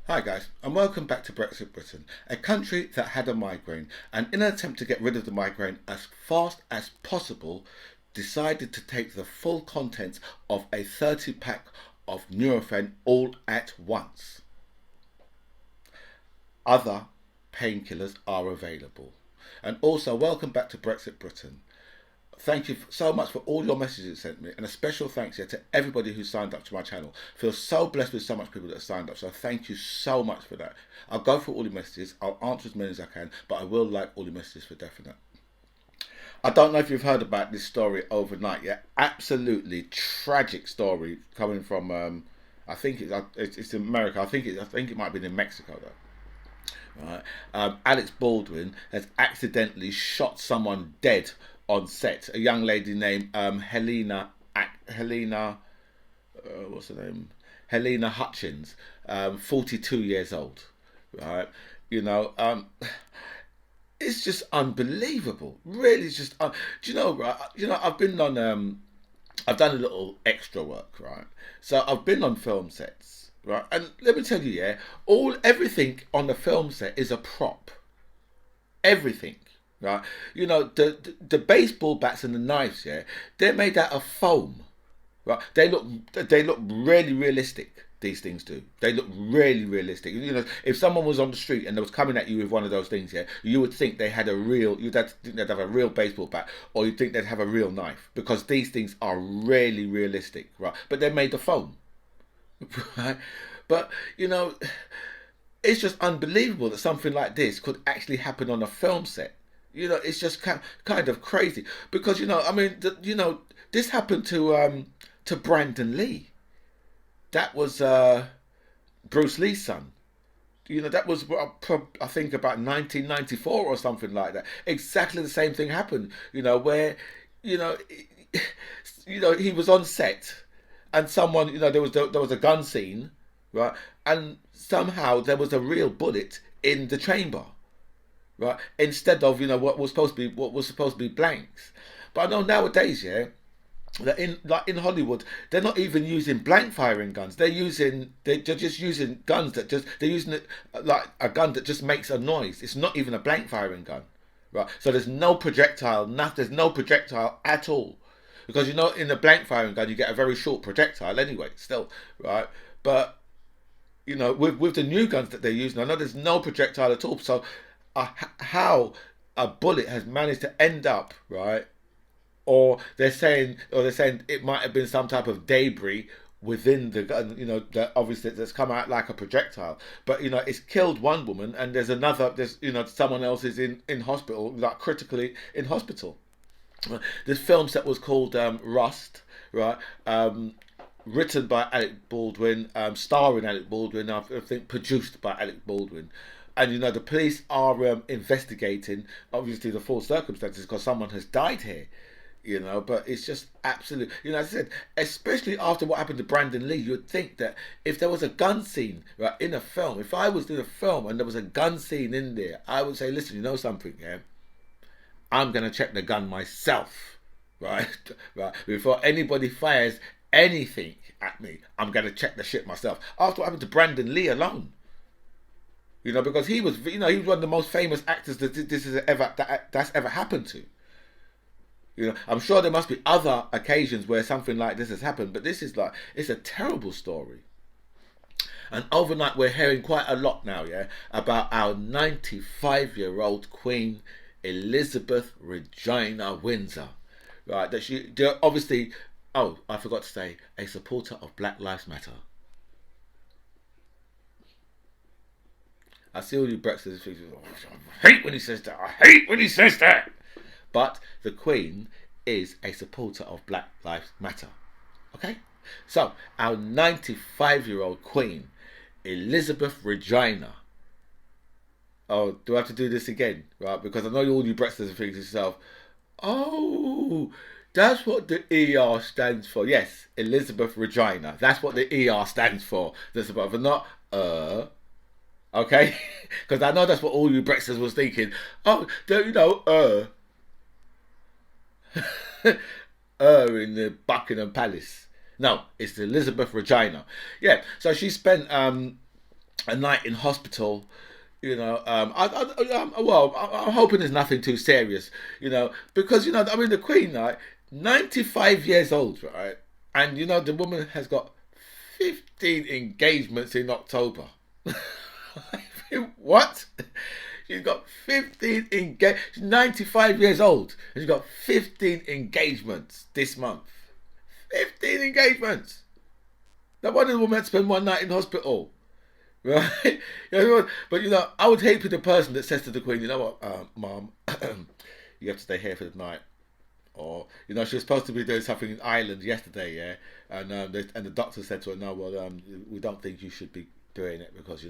Hi guys, and welcome back to Brexit Britain, a country that had a migraine, and in an attempt to get rid of the migraine as fast as possible, decided to take the full contents of a 30-pack of Nurofen all at once. Other painkillers are available. And also, welcome back to Brexit Britain. Thank you so much for all your messages you sent me, and a special thanks here to everybody who signed up to my channel. I feel so blessed with so much people that have signed up, so thank you so much for that. I'll go through all the messages, I'll answer as many as I can, but I will like all the messages for definite. I don't know if you've heard about this story overnight yet. Absolutely tragic story coming from I think it's in America. I think it might be in Mexico though. Right. Alex Baldwin has accidentally shot someone dead on set. A young lady named Helena, what's her name? Helena Hutchins, 42 years old. Right. You know, it's just unbelievable. Really, it's just. Do you know? Right. You know, I've been on. I've done a little extra work, right? So I've been on film sets, right? And let me tell you, yeah, everything on the film set is a prop. Everything, right? You know, the baseball bats and the knives, yeah, they're made out of foam, right? They look really realistic. These things do. They look really realistic. You know, if someone was on the street and they was coming at you with one of those things, yeah, you would think they had a real. Think they'd have a real baseball bat, or you'd think they'd have a real knife, because these things are really realistic, right? But they're made of foam, right? But you know, it's just unbelievable that something like this could actually happen on a film set. You know, it's just kind of crazy because you know, I mean, this happened to Brandon Lee. That was Bruce Lee's son. You know, that was I think about 1994 or something like that. Exactly the same thing happened. You know, where you know, he was on set, and someone, there was a gun scene, right, and somehow there was a real bullet in the chamber, right, instead of what was supposed to be blanks. But I know nowadays, yeah, that in Hollywood they're not even using blank firing guns. They're just using guns that just they're using it like a gun that just makes a noise. It's not even a blank firing gun, right? So there's no projectile. There's no projectile at all, because you know in the blank firing gun you get a very short projectile anyway. Still, right? But you know with the new guns that they're using, I know there's no projectile at all. So how a bullet has managed to end up right, or they're saying it might have been some type of debris within the gun, that obviously that's come out like a projectile. But it's killed one woman, and there's someone else is in hospital, like critically in hospital. This film set was called Rust, right? Written by Alec Baldwin, starring Alec Baldwin, I think produced by Alec Baldwin. And the police are investigating, obviously, the full circumstances, because someone has died here. But it's just absolute. As I said, especially after what happened to Brandon Lee, you'd think that if there was a gun scene right in a film, if I was in a film and there was a gun scene in there, I would say, listen, you know something, yeah, I'm gonna check the gun myself, right, right, before anybody fires anything at me. I'm gonna check the shit myself. After what happened to Brandon Lee alone. Because he was one of the most famous actors that's ever happened to. I'm sure there must be other occasions where something like this has happened, but this is it's a terrible story. And overnight, we're hearing quite a lot now, yeah, about our 95-year-old Queen Elizabeth Regina Windsor, right? That obviously, oh, I forgot to say, a supporter of Black Lives Matter. I see all you Brexiters thinking, oh, I hate when he says that. I hate when he says that. But the Queen is a supporter of Black Lives Matter. Okay? So, our 95-year-old Queen, Elizabeth Regina. Oh, do I have to do this again? Right? Because I know all you Brexiters are thinking to yourself, oh, that's what the ER stands for. Yes, Elizabeth Regina. That's what the ER stands for. That's about, but not, okay? Because I know that's what all you Brexiters was thinking. Oh, in the Buckingham Palace. No, it's Elizabeth Regina. Yeah, so she spent a night in hospital. I'm hoping there's nothing too serious, because I mean the Queen, like 95 years old, right, and the woman has got 15 engagements in October. What? She's got 15 engage. She's 95 years old, and she's got 15 engagements this month. 15 engagements. No wonder the woman had to spend one night in hospital. Right? But I would hate to be the person that says to the Queen, you know what, Mom, you have to stay here for the night. Or she was supposed to be doing something in Ireland yesterday, yeah, and the doctor said to her, no, well, we don't think you should be doing it because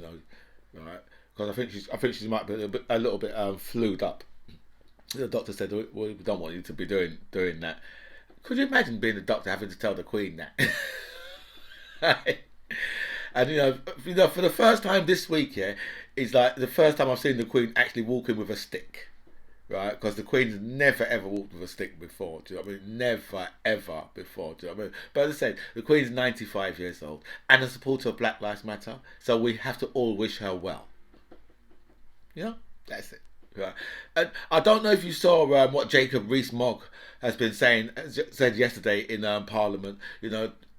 right, because I think she might be a little bit flued up. The doctor said, we don't want you to be doing that. Could you imagine being a doctor having to tell the Queen that? And for the first time this week, yeah, it's like the first time I've seen the Queen actually walking with a stick, right? Because the Queen's never ever walked with a stick before. Do you know what I mean? Never ever before. Do you know what I mean? But as I said, the Queen's 95 years old and a supporter of Black Lives Matter, so we have to all wish her well. That's it. Right. And I don't know if you saw what Jacob Rees-Mogg has been said yesterday in Parliament.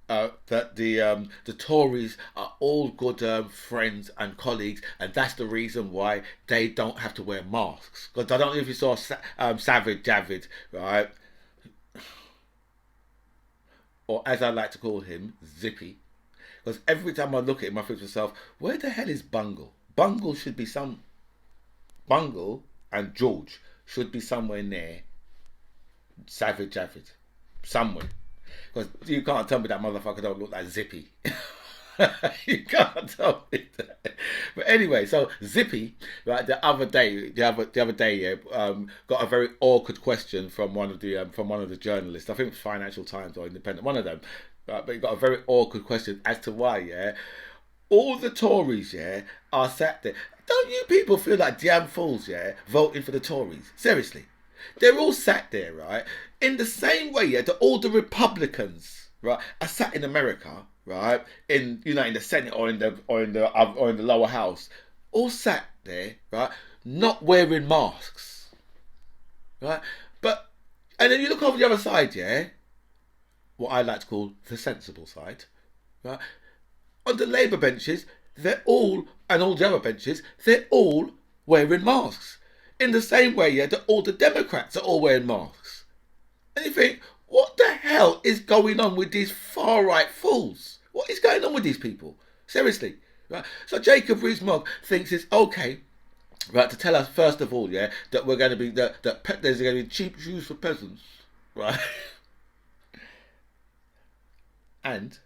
That the Tories are all good friends and colleagues, and that's the reason why they don't have to wear masks. Because I don't know if you saw Savage Javid, right? Or as I like to call him, Zippy. Because every time I look at him, I think to myself, where the hell is Bungle? Bungle and George should be somewhere near Savage Javid. Somewhere. Because you can't tell me that motherfucker don't look like Zippy. You can't tell me that. But anyway, so Zippy, right, the other day, yeah, got a very awkward question from one of the journalists. I think Financial Times or Independent, one of them. Right, but he got a very awkward question as to why, yeah, all the Tories, yeah, are sat there. Don't you people feel like damn fools, yeah, voting for the Tories? Seriously. They're all sat there, right, in the same way, yeah, that all the Republicans, right, are sat in America, right, in the Senate or in the lower house, all sat there, right, not wearing masks, right, and then you look over the other side, yeah, what I like to call the sensible side, right, on the Labour benches, and all the other benches, they're all wearing masks. In the same way, yeah, that all the Democrats are all wearing masks. And you think, what the hell is going on with these far-right fools? What is going on with these people? Seriously. Right? So Jacob Rees-Mogg thinks it's okay, right, to tell us, first of all, yeah, that we're going to be, that there's going to be cheap shoes for peasants, right? And,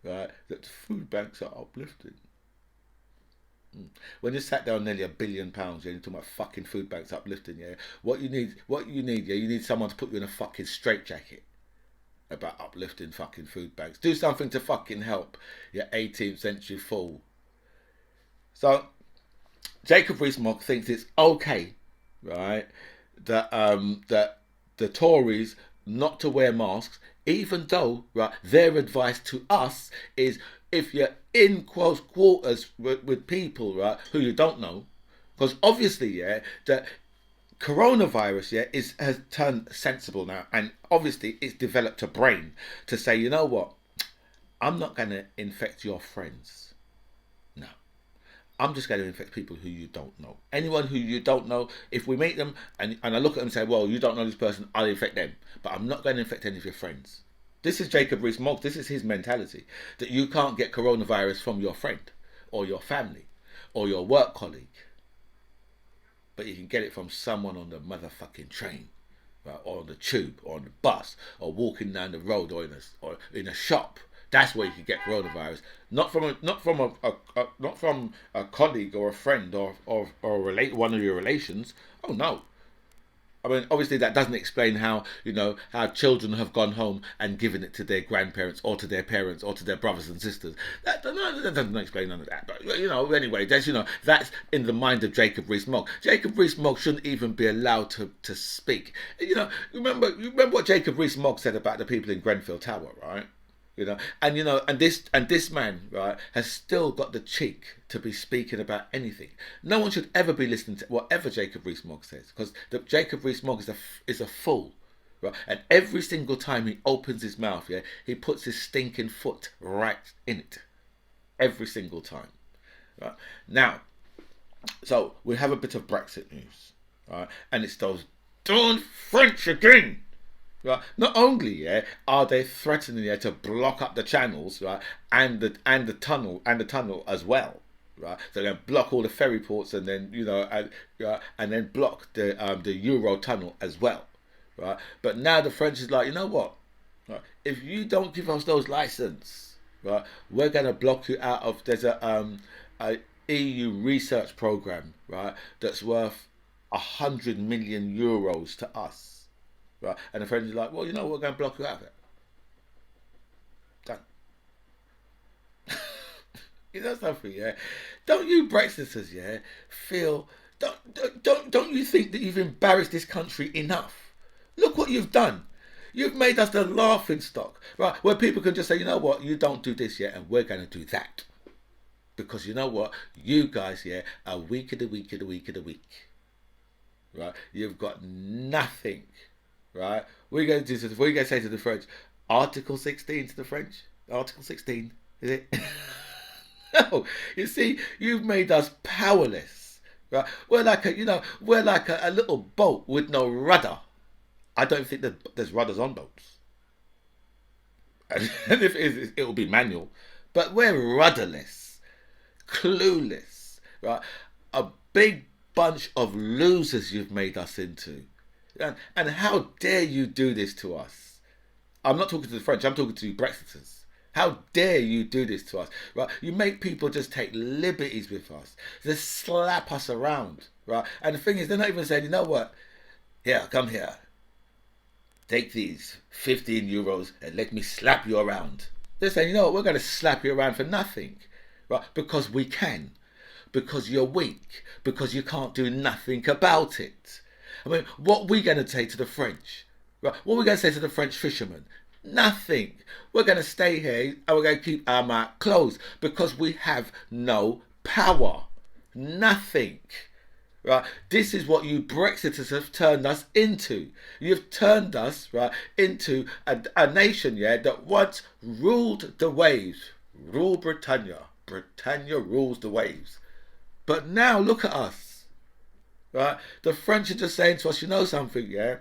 right, that food banks are uplifting. When you sat down nearly £1 billion, yeah, you're talking about fucking food banks uplifting, yeah. What you need, yeah, you need someone to put you in a fucking straitjacket about uplifting fucking food banks. Do something to fucking help your 18th century fool. So Jacob Rees-Mogg thinks it's okay, right, that the Tories not to wear masks, even though, right, their advice to us is, if you're in close quarters with people, right, who you don't know, because obviously, yeah, that coronavirus, yeah, has turned sensible now, and obviously it's developed a brain to say, you know what, I'm not going to infect your friends. No. I'm just going to infect people who you don't know. Anyone who you don't know, if we meet them and I look at them and say, well, you don't know this person, I'll infect them. But I'm not going to infect any of your friends. This is Jacob Rees-Mogg. This is his mentality. That you can't get coronavirus from your friend or your family or your work colleague. But you can get it from someone on the motherfucking train, right, or on the tube or on the bus or walking down the road or in a shop. That's where you can get coronavirus. Not from a colleague or a friend or one of your relations. Oh no. I mean, obviously that doesn't explain how children have gone home and given it to their grandparents or to their parents or to their brothers and sisters. That doesn't explain none of that. But anyway, that's in the mind of Jacob Rees-Mogg. Jacob Rees-Mogg shouldn't even be allowed to speak. Remember what Jacob Rees-Mogg said about the people in Grenfell Tower, right? And this man, right, has still got the cheek to be speaking about anything. No one should ever be listening to whatever Jacob Rees-Mogg says, because Jacob Rees-Mogg is a fool, right? And every single time he opens his mouth, yeah, he puts his stinking foot right in it, every single time, right? Now, so we have a bit of Brexit news, right? And it's those darn French again. Right. Not only are they threatening to block up the channels, right, and the tunnel as well, right. So they're going to block all the ferry ports, and then and then block the Euro tunnel as well, right. But now the French is like, you know what, right, if you don't give us those license, right, we're going to block you out of. There's a EU research program, right, that's worth 100 million euros to us. Right, and the French are like, well, we're going to block you out of it. Done. Something, yeah. Don't you Brexiters, yeah, feel? Don't you think that you've embarrassed this country enough? Look what you've done. You've made us the laughing stock, right? Where people can just say, you know what, you don't do this yet, and we're going to do that, because you know what, you guys, yeah, are weak of the weak of the weak of the weak. Right? You've got nothing. Right? What are you going to do? What are you going to say to the French? Article 16 to the French? Article 16, is it? No. You see, you've made us powerless. Right? We're like a little boat with no rudder. I don't think that there's rudders on boats. And if it is, it'll be manual. But we're rudderless, clueless. Right? A big bunch of losers you've made us into. And how dare you do this to us? I'm not talking to the French, I'm talking to you Brexiters. How dare you do this to us? Right? You make people just take liberties with us. Just slap us around. Right? And the thing is, they're not even saying, you know what? Here, come here. Take these 15 euros and let me slap you around. They're saying, you know what? We're going to slap you around for nothing. Right? Because we can. Because you're weak. Because you can't do nothing about it. I mean, what are we going to say to the French? Right? What are we going to say to the French fishermen? Nothing. We're going to stay here and we're going to keep our mouth closed because we have no power. Nothing. Right? This is what you Brexiters have turned us into. You've turned us, right, into a nation, yeah, that once ruled the waves. Rule Britannia. Britannia rules the waves. But now look at us. Right? The French are just saying to us, you know something, yeah?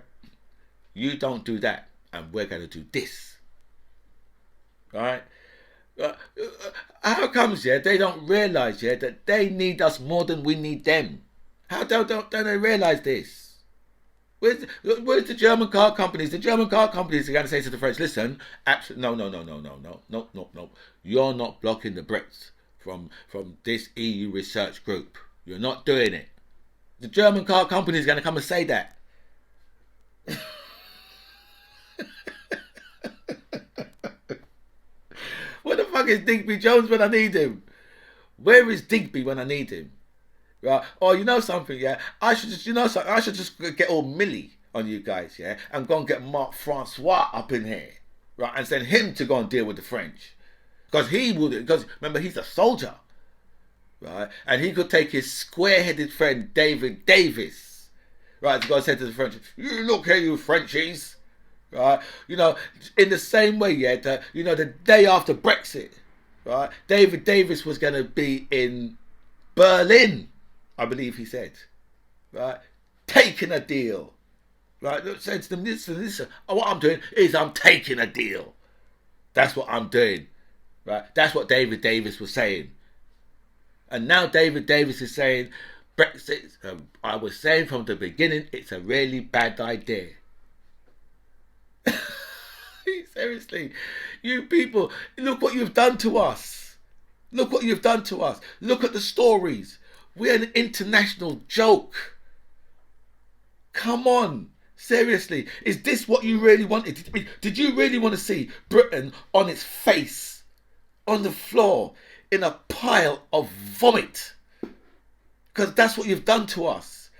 You don't do that, and we're going to do this. Right? How comes, yeah, they don't realise, yeah, that they need us more than we need them? How don't they realise this? Where's the German car companies? The German car companies are going to say to the French, listen, no. You're not blocking the Brits from this EU research group. You're not doing it. The German car company is going to come and say that. Where the fuck is Digby Jones when I need him? Where is Digby when I need him? Right? Or you know something, yeah? I should just get all Millie on you guys, yeah? And go and get Marc Francois up in here. Right? And send him to go and deal with the French. Because remember, he's a soldier. Right, and he could take his square-headed friend David Davis, right, to go and say to the French, "You look here, you Frenchies," right? In the same way, yeah, the day after Brexit, right, David Davis was going to be in Berlin, I believe he said, right, taking a deal, right? Said to them, listen. What I'm doing is I'm taking a deal. That's what I'm doing, right? That's what David Davis was saying. And now David Davis is saying, Brexit, I was saying from the beginning, it's a really bad idea. Seriously, you people, look what you've done to us. Look what you've done to us. Look at the stories. We're an international joke. Come on. Seriously, is this what you really wanted? Did you really want to see Britain on its face, on the floor, in a pile of vomit? Because that's what you've done to us.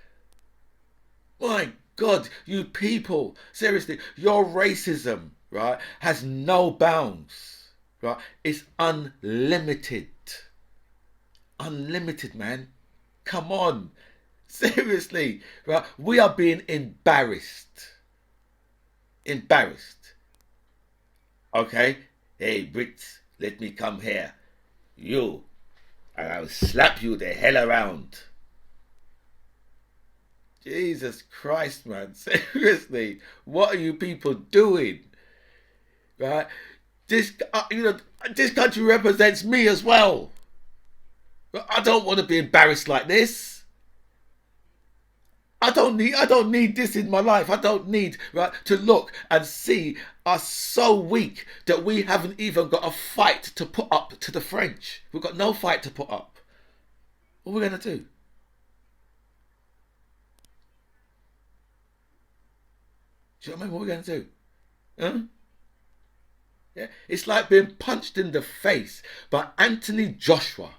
My God, you people, seriously, your racism, right, has no bounds. right? It's unlimited. Unlimited, man. Come on. Seriously, right? We are being embarrassed. Embarrassed. Okay? Hey, Brits, let me come here. You. And I'll slap you the hell around. Jesus Christ, man. Seriously. What are you people doing? Right? This, this country represents me as well. I don't want to be embarrassed like this. I don't need this in my life. I don't need, right, to look and see us so weak that we haven't even got a fight to put up to the French. We've got no fight to put up. What are we gonna do? Do you know what I mean? What are we gonna do? Huh? Yeah? It's like being punched in the face by Anthony Joshua.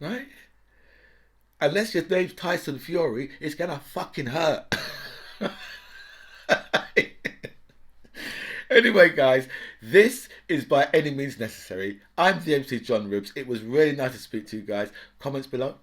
Right? Unless your name's Tyson Fury, it's gonna fucking hurt. Anyway, guys, this is By Any Means Necessary. I'm the MC John Ribs. It was really nice to speak to you guys. Comments below.